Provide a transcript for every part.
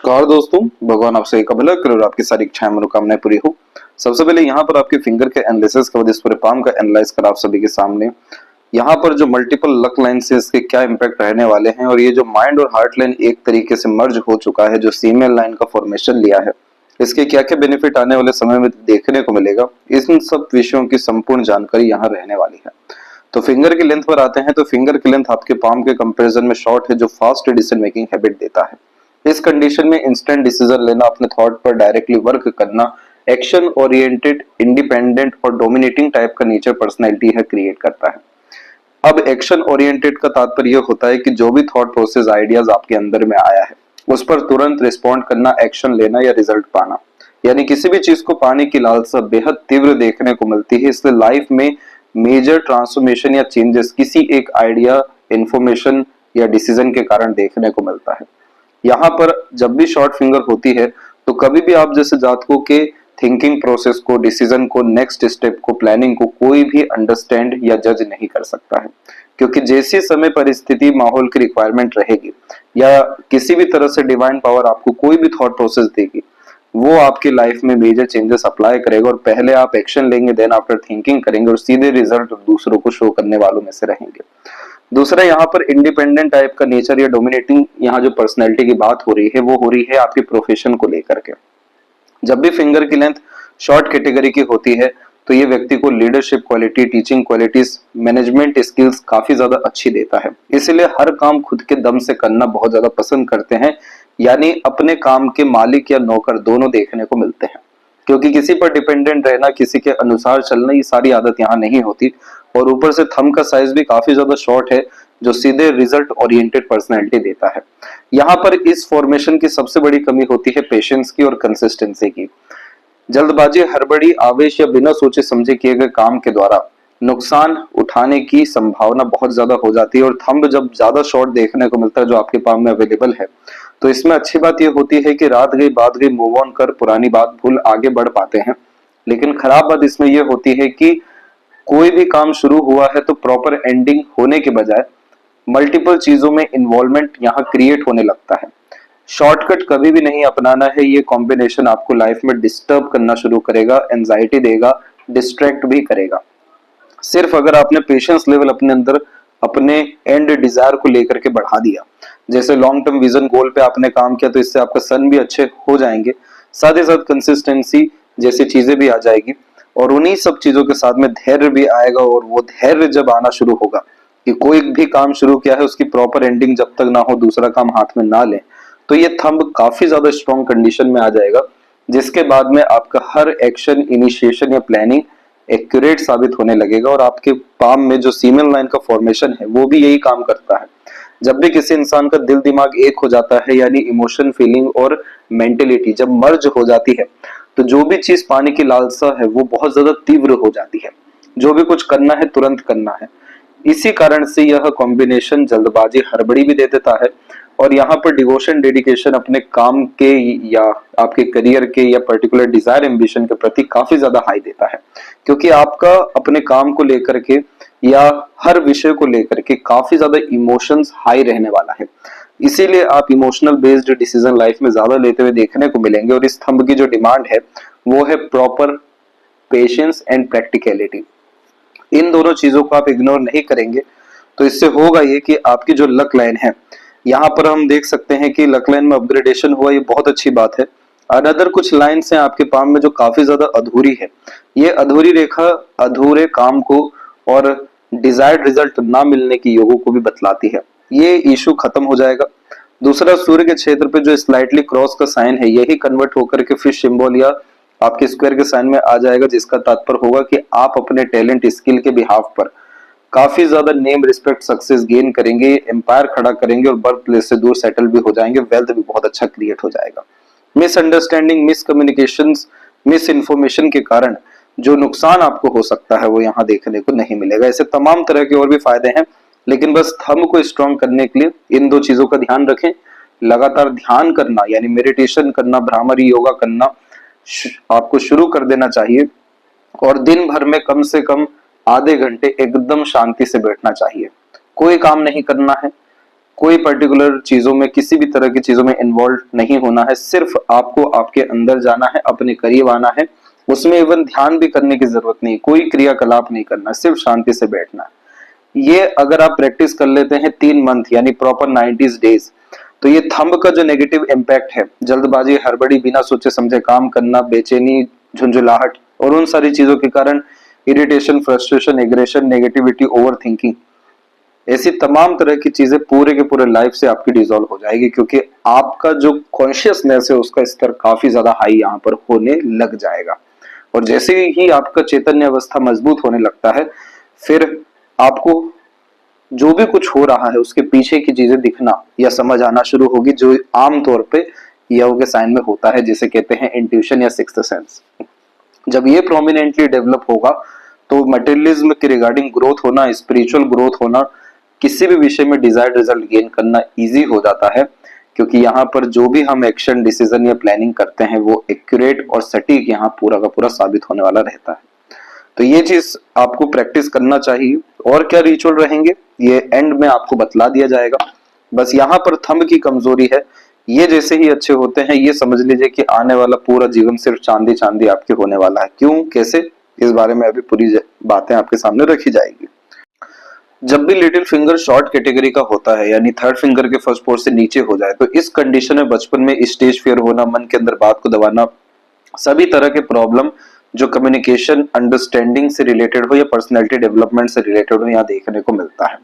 नमस्कार दोस्तों, भगवान आपसे एक भला करे और आपकी सारी इच्छाएं मनोकामनाएं पूरी हो। सबसे पहले यहाँ पर आपके फिंगर के एनालिसिस के बाद इस पूरे पाम का एनालाइज कर आप सभी के सामने यहाँ पर जो मल्टीपल लक लाइन से इसके क्या इम्पैक्ट रहने वाले हैं और ये जो माइंड और हार्ट लाइन एक तरीके से मर्ज हो चुका है, जो सीमेन लाइन का फॉर्मेशन लिया है, इसके क्या क्या बेनिफिट आने वाले समय में देखने को मिलेगा, इन सब विषयों की संपूर्ण जानकारी यहाँ रहने वाली है। तो फिंगर की लेंथ पर आते हैं। तो फिंगर की लेंथ आपके पाम के कंपैरिजन में शॉर्ट है, जो फास्ट डिसीजन मेकिंग हैबिट देता है। इस कंडीशन में इंस्टेंट डिसीजन लेना, अपने थॉट पर डायरेक्टली वर्क करना, एक्शन ओरिएंटेड, इंडिपेंडेंट और डोमिनेटिंग टाइप का नेचर पर्सनैलिटी है क्रिएट करता है। अब एक्शन ओरिएंटेड का तात्पर्य यह होता है कि जो भी थॉट प्रोसेस आइडियाज आपके अंदर में आया है उस पर तुरंत रिस्पॉन्ड करना, एक्शन लेना या रिजल्ट पाना। यानी किसी भी चीज को पाने की लालसा बेहद तीव्र देखने को मिलती है। इसलिए लाइफ में मेजर ट्रांसफॉर्मेशन या चेंजेस किसी एक आइडिया, इंफॉर्मेशन या डिसीजन के कारण देखने को मिलता है। यहाँ पर जब भी शॉर्ट फिंगर होती है तो कभी भी आप जैसे जातकों के थिंकिंग प्रोसेस को, डिसीजन को, नेक्स्ट स्टेप को, प्लानिंग को कोई भी अंडरस्टैंड या जज नहीं कर सकता है। क्योंकि जैसी समय, परिस्थिति, माहौल की रिक्वायरमेंट रहेगी या किसी भी तरह से डिवाइन पावर आपको कोई भी थॉट प्रोसेस देगी, वो आपकी लाइफ में मेजर चेंजेस अप्लाई करेगा। और पहले आप एक्शन लेंगे, देन आफ्टर थिंकिंग करेंगे और सीधे रिजल्ट दूसरों को शो करने वालों में से रहेंगे। दूसरा, यहाँ पर इंडिपेंडेंट टाइप का नेचर या डोमिनेटिंग, यहाँ जो पर्सनैलिटी की बात हो रही है वो हो रही है आपकी प्रोफेशन को लेकर के। जब भी फिंगर की लेंथ शॉर्ट कैटेगरी की होती है तो ये व्यक्ति को leadership quality, teaching qualities, management skills काफी ज्यादा अच्छी देता है। इसीलिए हर काम खुद के दम से करना बहुत ज्यादा पसंद करते हैं। यानी अपने काम के मालिक या नौकर दोनों देखने को मिलते हैं। क्योंकि किसी पर डिपेंडेंट रहना, किसी के अनुसार चलना, ये सारी आदत यहाँ नहीं होती। और ऊपर से थंब का साइज भी काफी ज्यादा शॉर्ट है, जो सीधे रिजल्ट ओरिएंटेड पर्सनैलिटी देता है। यहाँ पर इस फॉर्मेशन की सबसे बड़ी कमी होती है पेशेंस की और कंसिस्टेंसी की। जल्दबाजी, हड़बड़ी, आवेश या बिना सोचे समझे किए गए काम के द्वारा नुकसान उठाने की संभावना बहुत ज्यादा हो जाती है। और थंब जब ज्यादा शॉर्ट देखने को मिलता है जो आपके पाम में अवेलेबल है, तो इसमें अच्छी बात यह होती है कि रात गई बात गई, मूव ऑन कर, पुरानी बात भूल, आगे बढ़ पाते हैं। लेकिन खराब बात इसमें यह होती है कि कोई भी काम शुरू हुआ है तो प्रॉपर एंडिंग होने के बजाय मल्टीपल चीजों में इन्वॉल्वमेंट यहाँ क्रिएट होने लगता है। शॉर्टकट कभी भी नहीं अपनाना है। ये कॉम्बिनेशन आपको लाइफ में डिस्टर्ब करना शुरू करेगा, एंजाइटी देगा, डिस्ट्रैक्ट भी करेगा। सिर्फ अगर आपने पेशेंस लेवल अपने अंदर अपने एंड डिजायर को लेकर के बढ़ा दिया, जैसे लॉन्ग टर्म विजन गोल पे आपने काम किया, तो इससे आपका सन भी अच्छे हो जाएंगे, साथ ही साथ कंसिस्टेंसी जैसी चीजें भी आ जाएगी। और उन्हीं सब चीजों के साथ में धैर्य भी आएगा। और वो धैर्य जब आना शुरू होगा कि कोई भी काम शुरू किया है उसकी प्रॉपर एंडिंग जब तक ना हो, दूसरा काम हाथ में ना ले, तो ये थंब काफी ज्यादा स्ट्रॉन्ग कंडीशन में आ जाएगा। जिसके बाद में आपका हर एक्शन, इनिशिएशन या प्लानिंग एक्यूरेट साबित होने लगेगा। और आपके पाम में जो सीमेन लाइन का फॉर्मेशन है वो भी यही काम करता है। जब भी किसी इंसान का दिल दिमाग एक हो जाता है, यानी इमोशन, फीलिंग और मेंटेलिटी जब मर्ज हो जाती है, तो जो भी चीज पाने की लालसा है वो बहुत ज्यादा तीव्र हो जाती है। जो भी कुछ करना है तुरंत करना है। इसी कारण से यह कॉम्बिनेशन जल्दबाजी, हड़बड़ी भी दे देता है। और यहाँ पर डिवोशन, डेडिकेशन अपने काम के या आपके करियर के या पर्टिकुलर डिजायर, एम्बिशन के प्रति काफी ज्यादा हाई देता है। क्योंकि आपका अपने काम को लेकर के या हर विषय को लेकर के काफी ज्यादा इमोशंस हाई रहने वाला है। इसीलिए आप इमोशनल बेस्ड डिसीजन लाइफ में ज्यादा लेते हुए देखने को मिलेंगे। और इस थंब की जो डिमांड है वो है प्रॉपर पेशेंस एंड प्रैक्टिकलिटी। इन दोनों चीजों को आप इग्नोर नहीं करेंगे तो इससे होगा ये कि आपकी जो लक लाइन है, यहाँ पर हम देख सकते हैं कि लक लाइन में अपग्रेडेशन हुआ, ये बहुत अच्छी बात है। अनदर कुछ लाइन्स हैं आपके पाम में जो काफी ज्यादा अधूरी है। ये अधूरी रेखा अधूरे काम को और डिजायर्ड रिजल्ट ना मिलने की योगों को भी बतलाती है। ये इशू खत्म हो जाएगा। दूसरा, सूर्य के क्षेत्र पे जो स्लाइटली क्रॉस का साइन है, यही कन्वर्ट होकर के फिश सिंबल या आपके स्क्वायर के साइन में आ जाएगा, जिसका तात्पर्य होगा कि आप अपने टैलेंट, स्किल के बिहाफ पर काफी ज्यादा नेम, रिस्पेक्ट, सक्सेस गेन करेंगे, एम्पायर खड़ा करेंगे और बर्थ प्लेस से दूर सेटल भी हो जाएंगे। वेल्थ भी बहुत अच्छा क्रिएट हो जाएगा। मिसअंडरस्टैंडिंग, मिसकम्युनिकेशन, मिस इन्फॉर्मेशन के कारण जो नुकसान आपको हो सकता है वो यहाँ देखने को नहीं मिलेगा। ऐसे तमाम तरह के और भी फायदे हैं, लेकिन बस थंब को स्ट्रॉन्ग करने के लिए इन दो चीजों का ध्यान रखें। लगातार ध्यान करना यानी मेडिटेशन करना, भ्रामरी योगा करना आपको शुरू कर देना चाहिए। और दिन भर में कम से कम आधे घंटे एकदम शांति से बैठना चाहिए। कोई काम नहीं करना है, कोई पर्टिकुलर चीजों में, किसी भी तरह की चीजों में इन्वॉल्व नहीं होना है। सिर्फ आपको आपके अंदर जाना है, अपने करीब आना है। उसमें इवन ध्यान भी करने की जरूरत नहीं, कोई क्रियाकलाप नहीं करना, सिर्फ शांति से बैठना है। ये अगर आप प्रैक्टिस कर लेते हैं 3 मंथ यानी प्रॉपर 90 डेज, तो ये थंब का जो नेगेटिव इम्पैक्ट है, जल्दबाजी, हड़बड़ी, बिना सोचे समझे काम करना, बेचैनी, झुंझुलाहट और उन सारी चीजों के कारण irritation, frustration, aggression, negativity, over thinking, ऐसी तमाम तरह की चीजें पूरे के पूरे लाइफ से आपकी डिसॉल्व हो जाएगी, क्योंकि आपका जो कॉन्शियसनेस है उसका स्तर काफी ज्यादा हाई यहाँ पर होने लग जाएगा। और जैसे ही आपका चैतन्य अवस्था मजबूत होने लगता है, फिर आपको जो भी कुछ हो रहा है उसके पीछे की चीजें दिखना या समझ आना शुरू होगी, जो आमतौर पे यव के साइन में होता है, जिसे कहते हैं इंट्यूशन या सिक्स्थ सेंस। जब ये प्रोमिनेंटली डेवलप होगा तो मटेरियलिज्म के रिगार्डिंग ग्रोथ होना, स्पिरिचुअल ग्रोथ होना, किसी भी विषय में डिजायर्ड रिजल्ट गेन करना इजी हो जाता है, क्योंकि यहाँ पर जो भी हम एक्शन, डिसीजन या प्लानिंग करते हैं वो एक्यूरेट और सटीक यहाँ पूरा का पूरा साबित होने वाला रहता है। तो ये चीज आपको प्रैक्टिस करना चाहिए। और क्या रिचुअल रहेंगे ये एंड में आपको बतला दिया जाएगा। बस यहाँ पर थंब की कमजोरी है, ये जैसे ही अच्छे होते हैं ये समझ लीजिए कि आने वाला पूरा जीवन सिर्फ चांदी चांदी आपके होने वाला है। क्यों, कैसे, इस बारे में अभी पूरी बातें आपके सामने रखी जाएगी। जब भी लिटिल फिंगर शॉर्ट कैटेगरी का होता है, यानी थर्ड फिंगर के फर्स्ट पोर से नीचे हो जाए, तो इस कंडीशन में बचपन में स्टेज फियर होना, मन के अंदर बात को दबाना, सभी तरह के प्रॉब्लम जो कम्युनिकेशन, अंडरस्टैंडिंग से रिलेटेड हो या पर्सनैलिटी डेवलपमेंट से रिलेटेड हो, यहाँ देखने को मिलता है।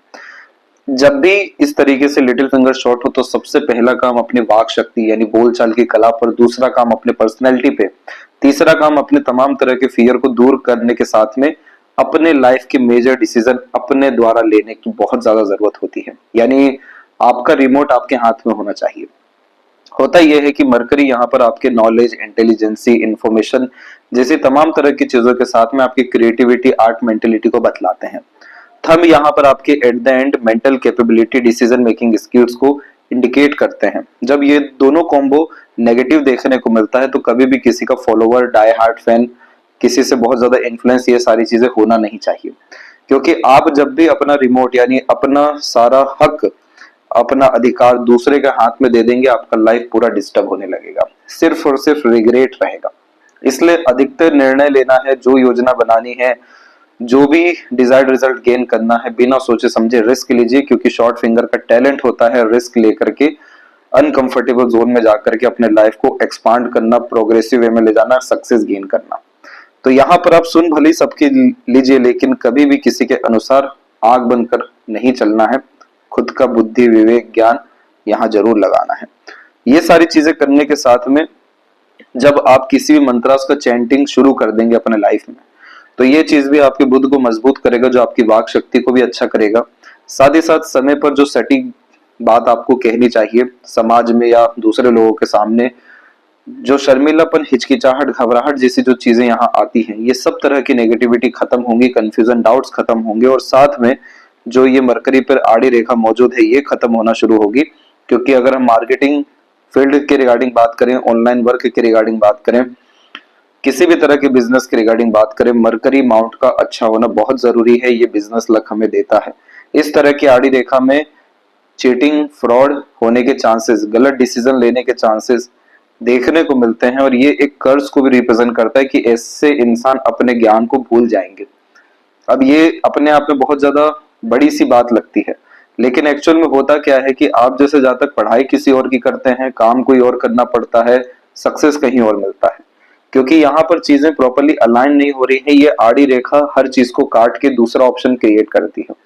जब भी इस तरीके से लिटिल फिंगर शॉर्ट हो तो सबसे पहला काम अपनी वाक शक्ति यानी बोलचाल की कला पर, दूसरा काम अपने पर्सनैलिटी पे, तीसरा काम अपने तमाम तरह के फियर को दूर करने के साथ में अपने लाइफ के मेजर डिसीजन अपने द्वारा लेने की बहुत ज्यादा जरूरत होती है। यानी आपका रिमोट आपके हाथ में होना चाहिए। होता यह है कि मरकरी यहाँ पर आपके नॉलेज, इंटेलिजेंसी, इंफॉर्मेशन जैसी तमाम तरह की चीजों के साथ में आपकी क्रिएटिविटी, आर्ट, मेंटेलिटी को बतलाते हैं। थंब यहाँ पर आपके at the end mental capability, decision making skills को इंडिकेट करते हैं। जब ये दोनों कॉम्बो नेगेटिव देखने को मिलता है तो कभी भी किसी का फॉलोवर, डाई हार्ट फैन, किसी से बहुत ज्यादा इन्फ्लुएंस, ये सारी चीजें होना नहीं चाहिए। क्योंकि आप जब भी अपना रिमोट यानी अपना सारा हक, अपना अधिकार दूसरे के हाथ में दे देंगे, आपका लाइफ पूरा डिस्टर्ब होने लगेगा, सिर्फ और सिर्फ रिग्रेट रहेगा। इसलिए अधिकतर निर्णय लेना है, जो योजना बनानी है, जो भी डिजायर्ड रिजल्ट गेन करना है, बिना सोचे समझे रिस्क लीजिए, क्योंकि शॉर्ट फिंगर का टैलेंट होता है रिस्क लेकर के अनकंफर्टेबल जोन में जाकर के अपने लाइफ को एक्सपांड करना, प्रोग्रेसिव वे में ले जाना, सक्सेस गेन करना। तो यहाँ पर आप सुन भले सबकी लीजिए, लेकिन कभी भी किसी के अनुसार आग बनकर नहीं चलना है। खुद का बुद्धि, विवेक, ज्ञान यहाँ जरूर लगाना है। ये सारी चीजें करने के साथ में जब आप किसी भी मंत्रास का चैंटिंग शुरू कर देंगे अपने लाइफ में, तो ये चीज भी आपके बुद्ध को मजबूत करेगा, जो आपकी वाक शक्ति को भी अच्छा करेगा। साथ ही साथ समय पर जो सटीक बात आपको कहनी चाहिए समाज में या दूसरे लोगों के सामने, जो शर्मिलापन, हिचकिचाहट, घबराहट जैसी जो चीजें यहाँ आती हैं, ये सब तरह की नेगेटिविटी खत्म होंगी, कंफ्यूजन, डाउट्स खत्म होंगे, और साथ में जो ये मरकरी पर आड़ी रेखा मौजूद है ये खत्म होना शुरू होगी। क्योंकि अगर हम मार्केटिंग फील्ड के रिगार्डिंग बात करें, ऑनलाइन वर्क के रिगार्डिंग बात करें, किसी भी तरह के बिजनेस के रिगार्डिंग बात करें, मरकरी माउंट का अच्छा होना बहुत जरूरी है। ये बिजनेस लक हमें देता है। इस तरह की आड़ी रेखा में चीटिंग, फ्रॉड होने के चांसेस, गलत डिसीजन लेने के चांसेस देखने को मिलते हैं, और ये एक कर्ज को भी रिप्रेजेंट करता है कि ऐसे इंसान अपने ज्ञान को भूल जाएंगे। अब ये अपने आप में बहुत ज्यादा बड़ी सी बात लगती है, लेकिन एक्चुअल में होता क्या है कि आप जैसे जहां तक पढ़ाई किसी और की करते हैं, काम कोई और करना पड़ता है, सक्सेस कहीं और मिलता है, क्योंकि यहाँ पर चीजें प्रॉपरली अलाइन नहीं हो रही है। ये आड़ी रेखा हर चीज को काट के दूसरा ऑप्शन क्रिएट करती है।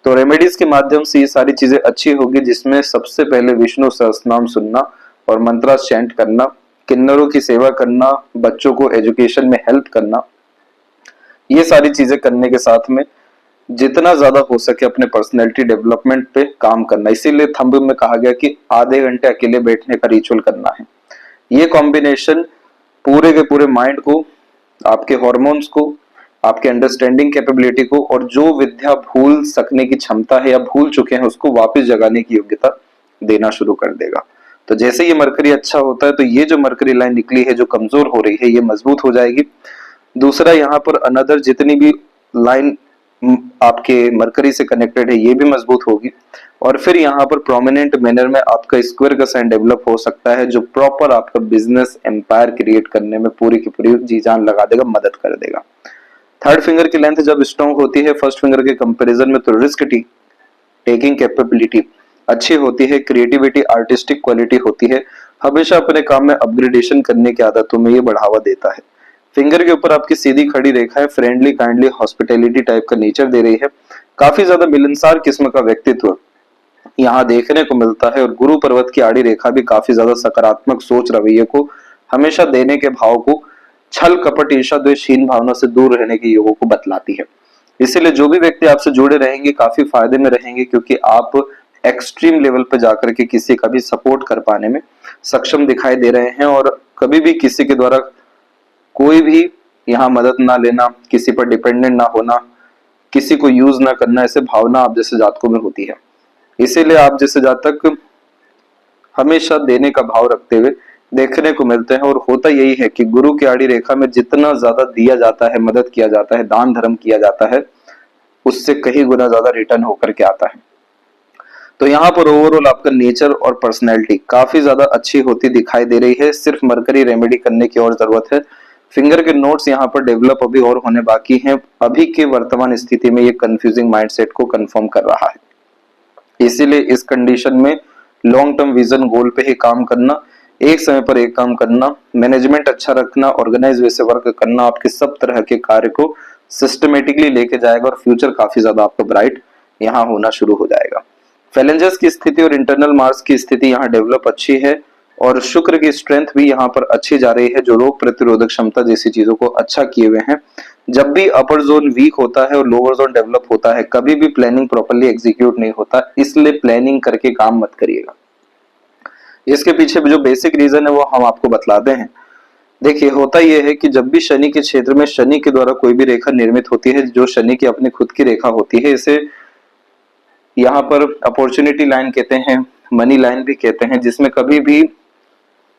तो रेमेडीज के माध्यम से ये सारी चीजें अच्छी होगी, जिसमें सबसे पहले विष्णु सहस्त्रनाम सुनना और मंत्रा चैंट करना, किन्नरों की सेवा करना, बच्चों को एजुकेशन में हेल्प करना, ये सारी चीजें करने के साथ में जितना ज्यादा हो सके अपने पर्सनैलिटी डेवलपमेंट पे काम करना। इसीलिए थंब में कहा गया कि आधे घंटे अकेले बैठने का रिचुअल करना है। ये कॉम्बिनेशन पूरे के पूरे माइंड को, आपके हॉर्मोन्स को, आपके अंडरस्टैंडिंग कैपेबिलिटी को, और जो विद्या भूल सकने की क्षमता है या भूल चुके हैं उसको वापस जगाने की योग्यता देना शुरू कर देगा। तो जैसे ये मरकरी अच्छा होता है तो ये जो मरकरी लाइन निकली है जो कमजोर हो रही है ये मजबूत हो जाएगी। दूसरा, यहाँ पर अनदर जितनी भी लाइन आपके मरकरी से कनेक्टेड है, ये भी मजबूत होगी। और फिर यहाँ पर प्रोमिनेंट मैनर में आपका स्क्वायर का साइन डेवलप हो सकता है, जो प्रॉपर आपका बिजनेस एम्पायर क्रिएट करने में पूरी की पूरी जी जान लगा देगा, मदद कर देगा। थर्ड फिंगर की लेंथ जब स्ट्रॉन्ग होती है फर्स्ट फिंगर के कंपैरिजन में, तो रिस्क टेकिंग कैपेबिलिटी अच्छी होती है, क्रिएटिविटी आर्टिस्टिक क्वालिटी होती है, हमेशा अपने काम में अपग्रेडेशन करने की आदतों में ये बढ़ावा देता है। फिंगर के ऊपर आपकी सीधी खड़ी रेखा है, फ्रेंडली काइंडली हॉस्पिटैलिटी टाइप का नेचर दे रही है, काफी ज्यादा मिलनसार किस्म का व्यक्तित्व यहाँ देखने को मिलता है। और गुरु पर्वत की आड़ी रेखा भी काफी ज्यादा सकारात्मक सोच रवैये को, हमेशा देने के भाव को, छल कपट ईर्षा द्वेषहीन भावना से दूर रहने के योगों को बतलाती है। इसीलिए जो भी व्यक्ति आपसे जुड़े रहेंगे काफी फायदे में रहेंगे, क्योंकि आप एक्सट्रीम लेवल पे जाकर के किसी का भी सपोर्ट कर पाने में सक्षम दिखाई दे रहे हैं। और कभी भी किसी के द्वारा कोई भी यहाँ मदद ना लेना, किसी पर डिपेंडेंट ना होना, किसी को यूज ना करना, ऐसे भावना आप जैसे जातकों में होती है। इसीलिए आप जैसे जातक हमेशा देने का भाव रखते हुए देखने को मिलते हैं। और होता यही है कि गुरु की आड़ी रेखा में जितना ज्यादा दिया जाता है, मदद किया जाता है, दान धर्म किया जाता है, उससे कहीं गुना ज्यादा रिटर्न होकर के आता है। तो यहाँ पर ओवरऑल आपका नेचर और पर्सनैलिटी काफी ज्यादा अच्छी होती दिखाई दे रही है। सिर्फ मरकरी रेमेडी करने की और जरूरत है। फिंगर के नोट्स यहाँ पर डेवलप अभी और होने बाकी हैं। अभी के वर्तमान स्थिति में ये कंफ्यूजिंग माइंडसेट को कंफर्म कर रहा है। इसीलिए इस कंडीशन में लॉन्ग टर्म विजन गोल पे ही काम करना, एक समय पर एक काम करना, मैनेजमेंट अच्छा रखना, ऑर्गेनाइज वे से वर्क करना आपके सब तरह के कार्य को सिस्टमेटिकली लेके जाएगा और फ्यूचर काफी ज्यादा आपका ब्राइट यहाँ होना शुरू हो जाएगा। फैलेंजर्स की स्थिति और इंटरनल मार्स की स्थिति यहाँ डेवलप अच्छी है और शुक्र की स्ट्रेंथ भी यहाँ पर अच्छी जा रही है, जो रोग प्रतिरोधक क्षमता जैसी चीजों को अच्छा किए हुए हैं। जब भी अपर जोन वीक होता है और लोअर जोन डेवलप होता है, कभी भी प्लानिंग प्रॉपर्ली एग्जीक्यूट नहीं होता, इसलिए प्लानिंग करके काम मत करिएगा। इसके पीछे जो बेसिक रीजन है वो हम आपको बतलाते हैं। देखिए, होता यह है कि जब भी शनि के क्षेत्र में शनि के द्वारा कोई भी रेखा निर्मित होती है, जो शनि की अपनी खुद की रेखा होती है, इसे यहाँ पर अपॉर्चुनिटी लाइन कहते हैं, मनी लाइन भी कहते हैं, जिसमें कभी भी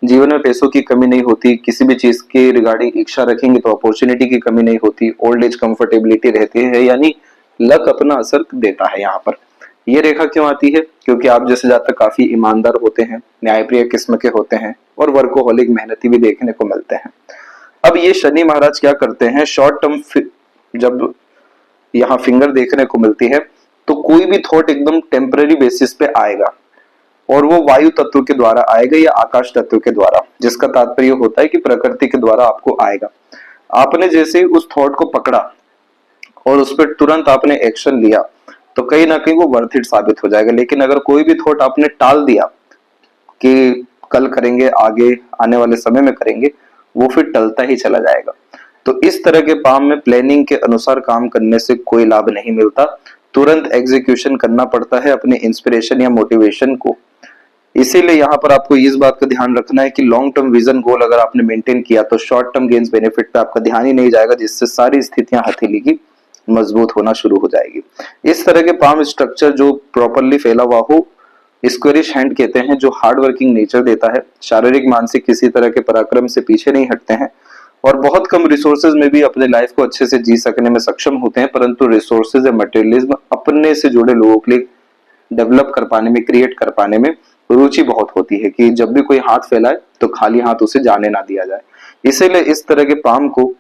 जीवन में पैसों की कमी नहीं होती। किसी भी चीज के रिगार्डिंग इच्छा रखेंगे तो अपॉर्चुनिटी की कमी नहीं होती, ओल्ड एज कंफर्टेबिलिटी रहती है, यानी लक अपना असर देता है। यहाँ पर ये रेखा क्यों आती है? क्योंकि आप जैसे जातक काफी ईमानदार होते हैं, न्यायप्रिय किस्म के होते हैं और वर्कोहॉलिक मेहनती भी देखने को मिलते हैं। अब ये शनि महाराज क्या करते हैं, शॉर्ट टर्म जब यहाँ फिंगर देखने को मिलती है तो कोई भी थॉट एकदम टेम्पररी बेसिस पे आएगा और वो वायु तत्व के द्वारा आएगा या आकाश तत्व के द्वारा, जिसका तात्पर्य होता है कि प्रकृति के द्वारा आपको आएगा। आपने जैसे उस थॉट को पकड़ा और उस पर तुरंत आपने एक्शन लिया तो कहीं ना कहीं वो वर्थ इट साबित हो जाएगा। लेकिन अगर कोई भी थॉट आपने टाल दिया कि कल करेंगे, आगे आने वाले समय में करेंगे, वो फिर टलता ही चला जाएगा। तो इस तरह के काम में प्लानिंग के अनुसार काम करने से कोई लाभ नहीं मिलता, तुरंत एग्जीक्यूशन करना पड़ता है अपने इंस्पिरेशन या मोटिवेशन को। इसीलिए यहाँ पर आपको इस बात का ध्यान रखना है कि लॉन्ग टर्म विजन गोल अगर आपने मेंटेन किया तो शॉर्ट टर्म गेन्स बेनिफिट पे आपका ध्यान ही नहीं जाएगा, जिससे सारी स्थितियां हथेली की मजबूत होना शुरू हो जाएगी। इस तरह के पाम स्ट्रक्चर जो प्रॉपरली फैला हुआ हो, स्क्वेरिश हैंड कहते हैं, जो हार्ड वर्किंग नेचर देता है, शारीरिक मानसिक किसी तरह के पराक्रम से पीछे नहीं हटते हैं और बहुत कम रिसोर्सेज में भी अपने लाइफ को अच्छे से जी सकने में सक्षम होते हैं। परंतु रिसोर्सेज या मटेरियलिज्म अपने से जुड़े लोगों के लिए डेवलप कर पाने में, क्रिएट कर पाने में रुचि बहुत होती है कि जब भी कोई हाथ फैलाए तो खाली हाथ उसे जाने ना दिया जाए। इसीलिए इस तरह के पाम को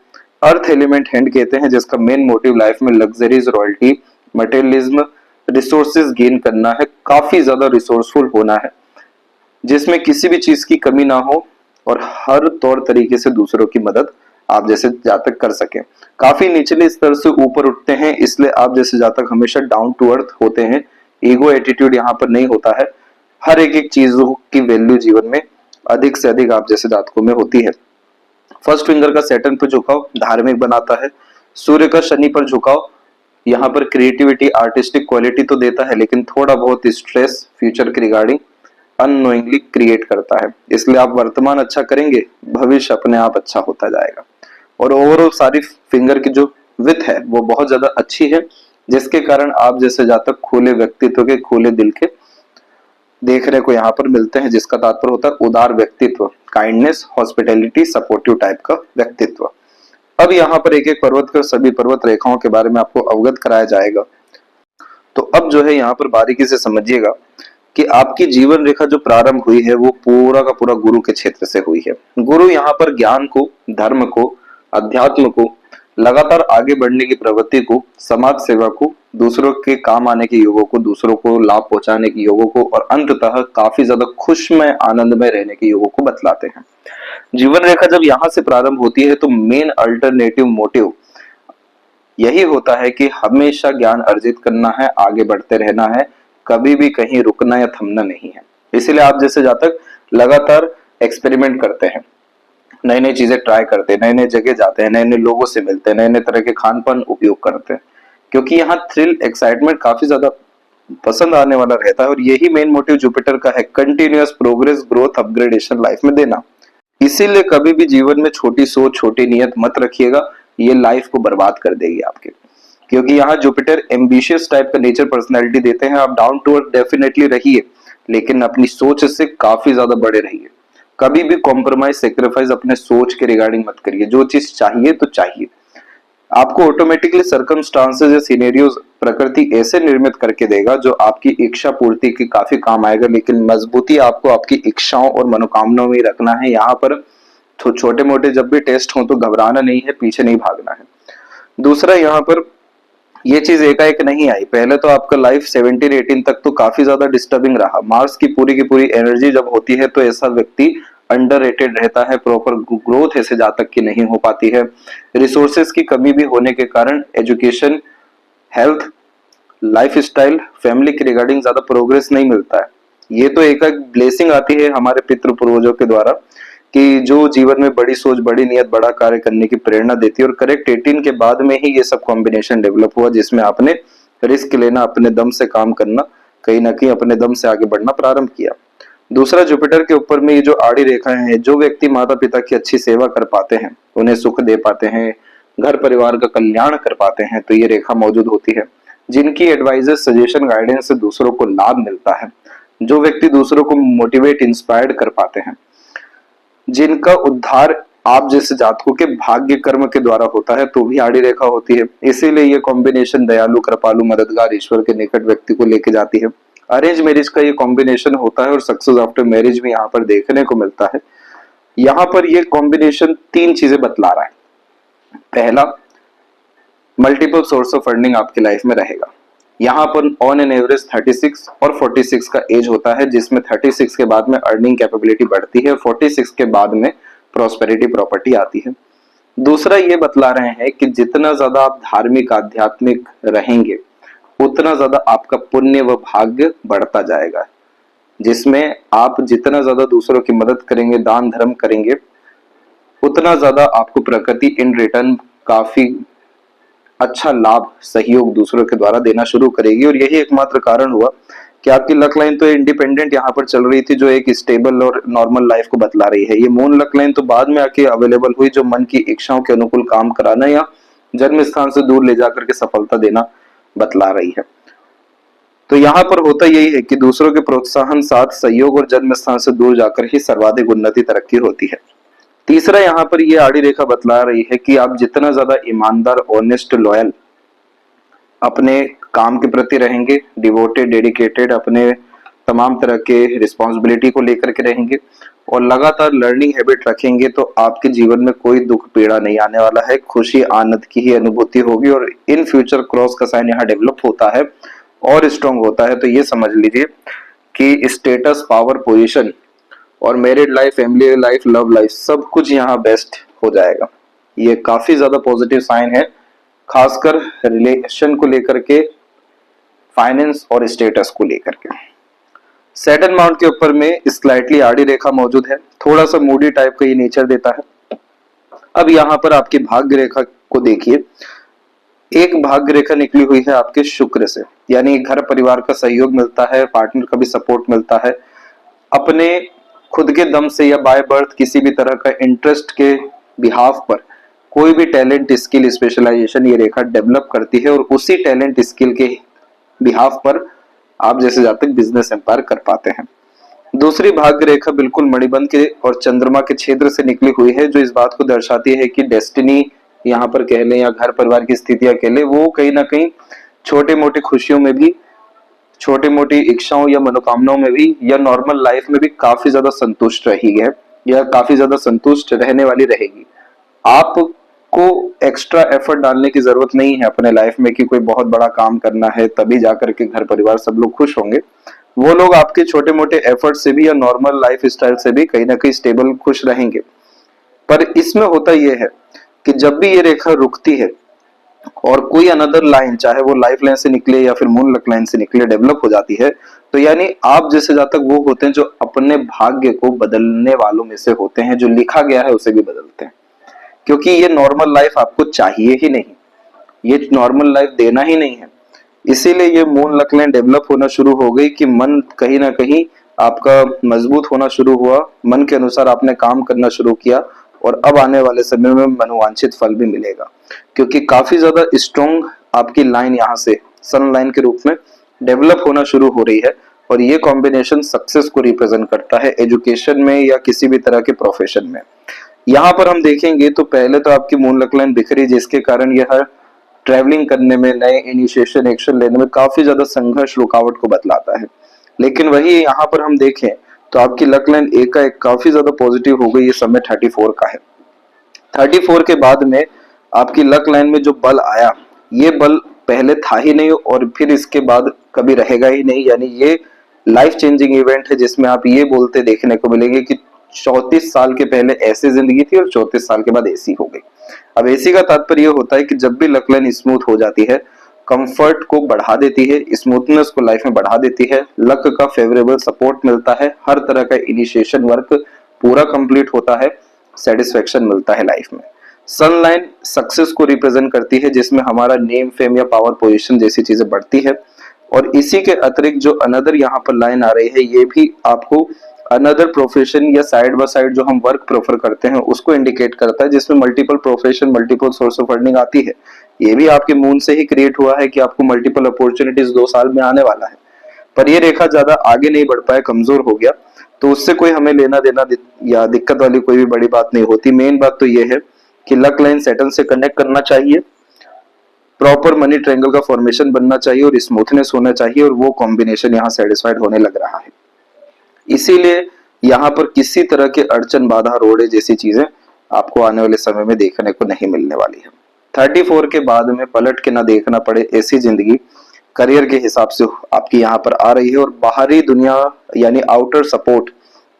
अर्थ एलिमेंट हैंड कहते हैं, जिसका मेन मोटिव लाइफ में luxuries, royalty, materialism, resources gain करना है, काफी ज्यादा रिसोर्सफुल होना है, जिसमें किसी भी चीज की कमी ना हो और हर तौर तरीके से दूसरों की मदद आप जैसे जातक कर सके। काफी निचले स्तर से ऊपर उठते हैं, इसलिए आप जैसे जातक हमेशा डाउन टू अर्थ होते हैं। ईगो एटीट्यूड यहाँ पर नहीं होता है। हर एक चीजों की वैल्यू जीवन में अधिक से अधिक आप जैसे जातकों में होती है। फर्स्ट फिंगर का सैटर्न पर झुकाव धार्मिक बनाता है। सूर्य का शनि पर झुकाव यहाँ पर क्रिएटिविटी, आर्टिस्टिक क्वालिटी तो देता है, लेकिन थोड़ा बहुत स्ट्रेस फ्यूचर के रिगार्डिंग अननोइंगली क्रिएट करता है। इसलिए आप वर्तमान अच्छा करेंगे, भविष्य अपने आप अच्छा होता जाएगा। और ओवरऑल सारी फिंगर की जो विथ है वो बहुत ज्यादा अच्छी है, जिसके कारण आप जैसे जातक खुले व्यक्तित्व के, खुले दिल के देखने को यहाँ पर मिलते हैं, जिसका तात्पर्य होता है उदार व्यक्तित्व, काइंडनेस, हॉस्पिटैलिटी, सपोर्टिव टाइप का व्यक्तित्व। अब यहाँ पर एक एक पर्वत कर सभी पर्वत रेखाओं के बारे में आपको अवगत कराया जाएगा। तो अब जो है यहाँ पर बारीकी से समझिएगा कि आपकी जीवन रेखा जो प्रारंभ हुई है वो पूरा का पूरा गुरु के क्षेत्र से हुई है। गुरु यहाँ पर ज्ञान को, धर्म को, अध्यात्म को, लगातार आगे बढ़ने की प्रवृत्ति को, समाज सेवा को, दूसरों के काम आने के योगों को, दूसरों को लाभ पहुंचाने के योगों को और अंततः काफी ज्यादा खुशमय आनंदमय रहने के योगों को बतलाते हैं। जीवन रेखा जब यहाँ से प्रारंभ होती है तो मेन अल्टरनेटिव मोटिव यही होता है कि हमेशा ज्ञान अर्जित करना है, आगे बढ़ते रहना है, कभी भी कहीं रुकना या थमना नहीं है। इसीलिए आप जैसे जातक लगातार एक्सपेरिमेंट करते हैं, नई नई चीजें ट्राई करते हैं, नए नए जगह जाते हैं, नए नए लोगों से मिलते हैं, नए नए तरह के खान पान उपयोग करते हैं, क्योंकि यहाँ थ्रिल एक्साइटमेंट काफी ज्यादा पसंद आने वाला रहता है और यही मेन मोटिव जुपिटर का है, continuous progress, growth, upgradation life में देना। इसीलिए कभी भी जीवन में छोटी सोच, छोटी नियत मत रखिएगा, ये लाइफ को बर्बाद कर देगी आपके। क्योंकि यहाँ जुपिटर एम्बिशियस टाइप का नेचर पर्सनैलिटी देते हैं। आप डाउन टू अर्थ डेफिनेटली रहिए, लेकिन अपनी सोच से काफी ज्यादा बड़े रहिए। कभी भी कॉम्प्रोमाइज, सेक्रीफाइस अपने सोच के रिगार्डिंग मत करिए। जो चीज चाहिए तो चाहिए, आपको ऑटोमेटिकली सर्कमस्टांसेस या सिनेरियोज प्रकृति ऐसे निर्मित करके देगा जो आपकी इच्छा पूर्ति के काफी काम आएगा। लेकिन मजबूती आपको आपकी इच्छाओं और मनोकामनाओं में रखना है। यहाँ पर तो छोटे मोटे जब भी टेस्ट हो तो घबराना नहीं है, पीछे नहीं भागना है। दूसरा, यहाँ पर ये चीज एकाएक नहीं आई। पहले तो आपका लाइफ 17-18 तक तो काफी ज्यादा डिस्टर्बिंग रहा। मार्स की पूरी एनर्जी जब होती है तो ऐसा व्यक्ति अंडररेटेड रहता है, प्रॉपर ग्रोथ ऐसे जातक की नहीं हो पाती है। रिसोर्सेज की कमी भी होने के कारण education, health, life style, family के रिगार्डिंग ज्यादा प्रोग्रेस नहीं मिलता है। ये तो एक ब्लेसिंग आती है हमारे पितृ पूर्वजों के द्वारा कि जो जीवन में बड़ी सोच, बड़ी नियत, बड़ा कार्य करने की प्रेरणा देती है। और करेक्ट 18 के बाद में ही ये सब कॉम्बिनेशन डेवलप हुआ, जिसमें आपने रिस्क लेना, अपने दम से काम करना, कहीं ना कहीं अपने दम से आगे बढ़ना प्रारंभ किया। दूसरा, जुपिटर के ऊपर में ये जो आड़ी रेखाएं हैं, जो व्यक्ति माता पिता की अच्छी सेवा कर पाते हैं, उन्हें सुख दे पाते हैं, घर परिवार का कल्याण कर पाते हैं, तो ये रेखा मौजूद होती है। जिनकी एडवाइजेस, सजेशन, गाइडेंस से दूसरों को लाभ मिलता है, जो व्यक्ति दूसरों को मोटिवेट, इंस्पायर्ड कर पाते हैं, जिनका उद्धार आप जैसे जातकों के भाग्य कर्म के द्वारा होता है, तो भी आड़ी रेखा होती है। इसीलिए ये कॉम्बिनेशन दयालु, कृपालु, मददगार, ईश्वर के निकट व्यक्ति को लेके जाती है। अरेंज मैरिज का ये कॉम्बिनेशन होता है और सक्सेस आफ्टर मैरिज भी यहाँ पर देखने को मिलता है। यहाँ पर ये कॉम्बिनेशन 3 चीजें बतला रहा है। पहला, मल्टीपल सोर्स ऑफ अर्निंग आपकी लाइफ में रहेगा। यहाँ पर ऑन एन एवरेज 36 और 46 का एज होता है, जिसमें 36 के बाद में अर्निंग कैपेबिलिटी बढ़ती है, 46 के बाद में प्रॉस्पेरिटी, प्रॉपर्टी आती है। दूसरा, ये बतला रहे हैं कि जितना ज्यादा आप धार्मिक, आध्यात्मिक रहेंगे, उतना ज्यादा आपका पुण्य व भाग्य बढ़ता जाएगा, जिसमें आप जितना ज्यादा दूसरों की मदद करेंगे, दान धर्म करेंगे, उतना ज्यादा आपको प्रकृति इन रिटर्न काफी अच्छा लाभ, सहयोग दूसरों के द्वारा देना शुरू करेगी। और यही एकमात्र कारण हुआ कि आपकी लक लाइन तो इंडिपेंडेंट यहाँ पर चल रही थी, जो एक स्टेबल और नॉर्मल लाइफ को बतला रही है। ये मून लक लाइन तो बाद में आके अवेलेबल हुई, जो मन की इच्छाओं के अनुकूल काम कराना या जन्म स्थान से दूर ले जाकर के सफलता देना बतला रही है। तो यहाँ पर होता यही है कि दूसरों के प्रोत्साहन, साथ, सहयोग और जन्म स्थान से दूर जाकर ही सर्वाधिक उन्नति, तरक्की होती है। तीसरा, यहाँ पर ये आड़ी रेखा बतला रही है कि आप जितना ज्यादा ईमानदार, ऑनेस्ट, लॉयल अपने काम के प्रति रहेंगे, डिवोटेड, डेडिकेटेड, अपने तमाम तरह के रिस्पॉन्सिबिलिटी को लेकर के रहेंगे और लगातार लर्निंग हैबिट रखेंगे, तो आपके जीवन में कोई दुख पीड़ा नहीं आने वाला है। खुशी, आनंद की ही अनुभूति होगी। और इन फ्यूचर क्रॉस का साइन यहाँ डेवलप होता है और स्ट्रॉन्ग होता है। तो ये समझ लीजिए कि स्टेटस, पावर, पोजीशन और married life, family life, love life, सब कुछ यहाँ बेस्ट हो जाएगा। ये काफी ज्यादा पॉजिटिव साइन है, खासकर रिलेशन को लेकर के, फाइनेंस और स्टेटस को लेकर के। सैटर्न माउंट के ऊपर में स्लाइटली आड़ी रेखा मौजूद है, थोड़ा सा मूडी टाइप का ये नेचर देता है। अब यहाँ पर आपकी भाग्य रेखा को देखिए, एक भाग्य रेखा निकली हुई है आपके शुक्र से, यानी घर परिवार का सहयोग मिलता है, पार्टनर का भी सपोर्ट मिलता है। अपने खुद के दम से या बाय बर्थ किसी भी तरह का इंटरेस्ट के बिहाफ पर कोई भी टैलेंट, स्किल, स्पेशलाइजेशन ये रेखा डेवलप करती है और उसी टैलेंट, स्किल के बिहाफ पर आप जैसे जातक बिजनेस एम्पायर कर पाते हैं। दूसरी भाग्य रेखा बिल्कुल मणिबंध के और चंद्रमा के क्षेत्र से निकली हुई है, जो इस बात को दर्शाती है कि डेस्टिनी यहाँ पर कह लें या घर परिवार की स्थितियां कह लें, वो कहीं ना कहीं छोटे मोटे खुशियों में भी, छोटी मोटी इच्छाओं या मनोकामनाओं में भी, या नॉर्मल लाइफ में भी काफी ज्यादा संतुष्ट रही है या काफी ज्यादा संतुष्ट रहने वाली रहेगी। आपको एक्स्ट्रा एफर्ट डालने की जरूरत नहीं है अपने लाइफ में कि कोई बहुत बड़ा काम करना है तभी जाकर के घर परिवार सब लोग खुश होंगे। वो लोग आपके छोटे मोटे एफर्ट से भी या नॉर्मल लाइफ स्टाइल से भी कहीं ना कहीं स्टेबल खुश रहेंगे। पर इसमें होता यह है कि जब भी ये रेखा रुकती है और कोई अनदर लाइन, चाहे वो लाइफ लाइन से निकले या फिर मून लक लाइन से निकले, डेवलप हो जाती है, तो यानी आप जैसे जातक वो होते हैं जो अपने भाग्य को बदलने वालों में से होते हैं, जो लिखा गया है उसे भी बदलते हैं। क्योंकि ये नॉर्मल लाइफ आपको चाहिए ही नहीं, ये नॉर्मल लाइफ देना ही नहीं है। इसीलिए ये मून लक लाइन डेवलप होना शुरू हो गई कि मन कहीं ना कहीं आपका मजबूत होना शुरू हुआ, मन के अनुसार आपने काम करना शुरू किया, और अब आने वाले समय में मनोवांछित फल भी मिलेगा। क्योंकि काफी ज्यादा स्ट्रॉन्ग आपकी लाइन यहाँ से सन लाइन के रूप में डेवलप होना शुरू हो रही है, और ये कॉम्बिनेशन सक्सेस को रिप्रेजेंट करता है एजुकेशन में या किसी भी तरह के प्रोफेशन में। यहाँ पर हम देखेंगे तो पहले तो आपकी मून लक लाइन बिखरी, जिसके कारण यह ट्रैवलिंग करने में, नए इनिशिएशन एक्शन लेने में काफी ज्यादा संघर्ष, रुकावट को बतलाता है। लेकिन वही यहाँ पर हम देखें तो आपकी लक लाइन एक का एक काफी ज्यादा पॉजिटिव हो गई। ये समय 34 का है। 34 के बाद में आपकी लक लाइन में जो बल आया, ये बल पहले था ही नहीं और फिर इसके बाद कभी रहेगा ही नहीं। यानी ये लाइफ चेंजिंग इवेंट है जिसमें आप ये बोलते देखने को मिलेंगे कि 34 साल के पहले ऐसी जिंदगी थी और 34 साल के बाद ऐसी हो गई। अब ऐसी का तात्पर्य ये होता है कि जब भी लक लाइन स्मूथ हो जाती है, कंफर्ट को बढ़ा देती है, स्मूथनेस को लाइफ में बढ़ा देती है, लक का फेवरेबल सपोर्ट मिलता है, हर तरह का इनिशिएशन वर्क पूरा कंप्लीट होता है, सेटिस्फेक्शन मिलता है लाइफ में। सन लाइन सक्सेस को रिप्रेजेंट करती है, जिसमें हमारा नेम, फेम या पावर पोजीशन जैसी चीजें बढ़ती है। और इसी के अतिरिक्त जो अनदर यहाँ पर लाइन आ रही है, ये भी आपको अनदर प्रोफेशन या साइड बाय साइड जो हम वर्क प्रेफर करते हैं उसको इंडिकेट करता है, जिसमें multiple profession, multiple source of earning आती है। ये भी आपके मून से ही क्रिएट हुआ है कि आपको मल्टीपल अपॉर्चुनिटीज 2 साल में आने वाला है। पर ये रेखा ज्यादा आगे नहीं बढ़ पाया, कमजोर हो गया, तो उससे कोई हमें लेना देना या दिक्कत वाली कोई भी बड़ी बात नहीं होती। मेन बात तो ये है कि लक लाइन सैटर्न से कनेक्ट करना चाहिए, प्रॉपर मनी ट्रायंगल का फॉर्मेशन बनना चाहिए और स्मूथनेस होना चाहिए, और वो कॉम्बिनेशन यहाँ सेटिस्फाइड होने लग रहा है। इसीलिए यहाँ पर किसी तरह के अड़चन, बाधा, रोड़े जैसी चीजें आपको आने वाले समय में देखने को नहीं मिलने वाली है। 34 के बाद में पलट के ना देखना पड़े ऐसी जिंदगी करियर के हिसाब से आपकी यहाँ पर आ रही है, और बाहरी दुनिया यानी आउटर सपोर्ट